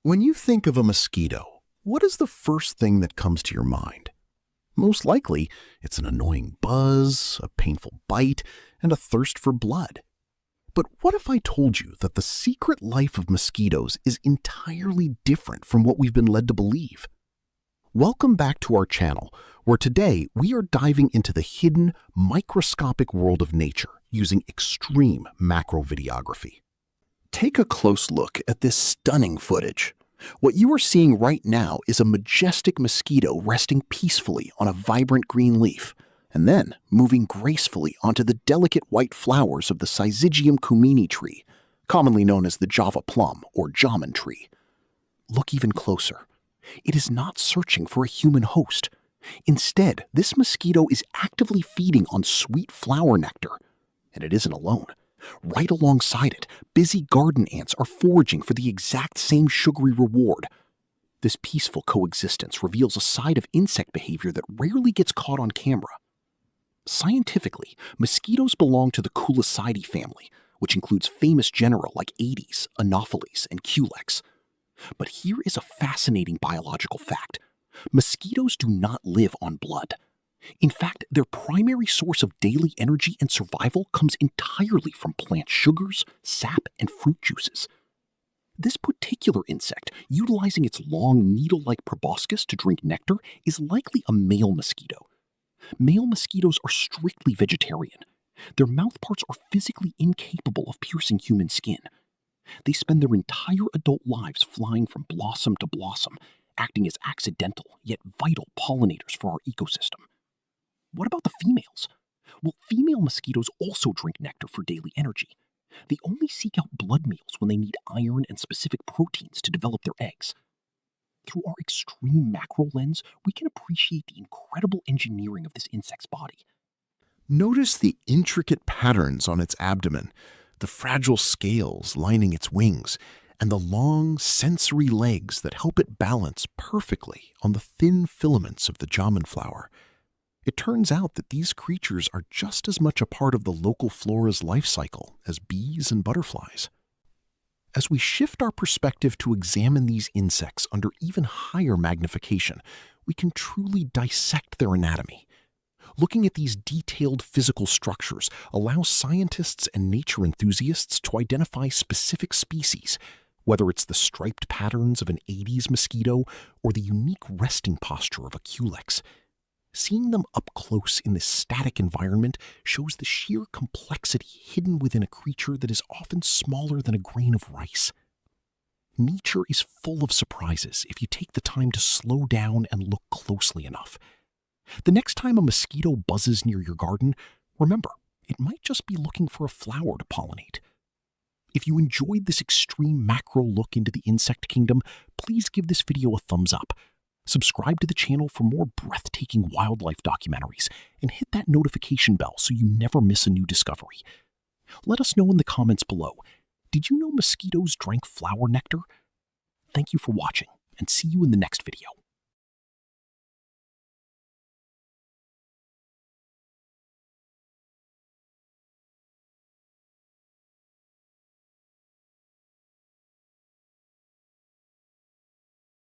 When you think of a mosquito, what is the first thing that comes to your mind? Most likely, it's an annoying buzz, a painful bite, and a thirst for blood. But what if I told you that the secret life of mosquitoes is entirely different from what we've been led to believe? Welcome back to our channel, where today we are diving into the hidden, microscopic world of nature using extreme macrovideography. Take a close look at this stunning footage. What you are seeing right now is a majestic mosquito resting peacefully on a vibrant green leaf, and then moving gracefully onto the delicate white flowers of the Syzygium cumini tree, commonly known as the Java Plum or Jamun tree. Look even closer. It is not searching for a human host. Instead, this mosquito is actively feeding on sweet flower nectar. And it isn't alone. Right alongside it, busy garden ants are foraging for the exact same sugary reward. This peaceful coexistence reveals a side of insect behavior that rarely gets caught on camera. Scientifically, mosquitoes belong to the Culicidae family, which includes famous genera like Aedes, Anopheles, and Culex. But here is a fascinating biological fact. Mosquitoes do not live on blood. In fact, their primary source of daily energy and survival comes entirely from plant sugars, sap, and fruit juices. This particular insect, utilizing its long needle-like proboscis to drink nectar, is likely a male mosquito. Male mosquitoes are strictly vegetarian. Their mouthparts are physically incapable of piercing human skin. They spend their entire adult lives flying from blossom to blossom, acting as accidental yet vital pollinators for our ecosystem. What about the females? Well, female mosquitoes also drink nectar for daily energy. They only seek out blood meals when they need iron and specific proteins to develop their eggs. Through our extreme macro lens, we can appreciate the incredible engineering of this insect's body. Notice the intricate patterns on its abdomen, the fragile scales lining its wings, and the long, sensory legs that help it balance perfectly on the thin filaments of the jamun flower. It turns out that these creatures are just as much a part of the local flora's life cycle as bees and butterflies. As we shift our perspective to examine these insects under even higher magnification, we can truly dissect their anatomy. Looking at these detailed physical structures allows scientists and nature enthusiasts to identify specific species, whether it's the striped patterns of an Aedes mosquito or the unique resting posture of a Culex. Seeing them up close in this static environment shows the sheer complexity hidden within a creature that is often smaller than a grain of rice. Nature is full of surprises if you take the time to slow down and look closely enough. The next time a mosquito buzzes near your garden, remember, it might just be looking for a flower to pollinate. If you enjoyed this extreme macro look into the insect kingdom, please give this video a thumbs up. Subscribe to the channel for more breathtaking wildlife documentaries, and hit that notification bell so you never miss a new discovery. Let us know in the comments below, did you know mosquitoes drank flower nectar? Thank you for watching, and see you in the next video.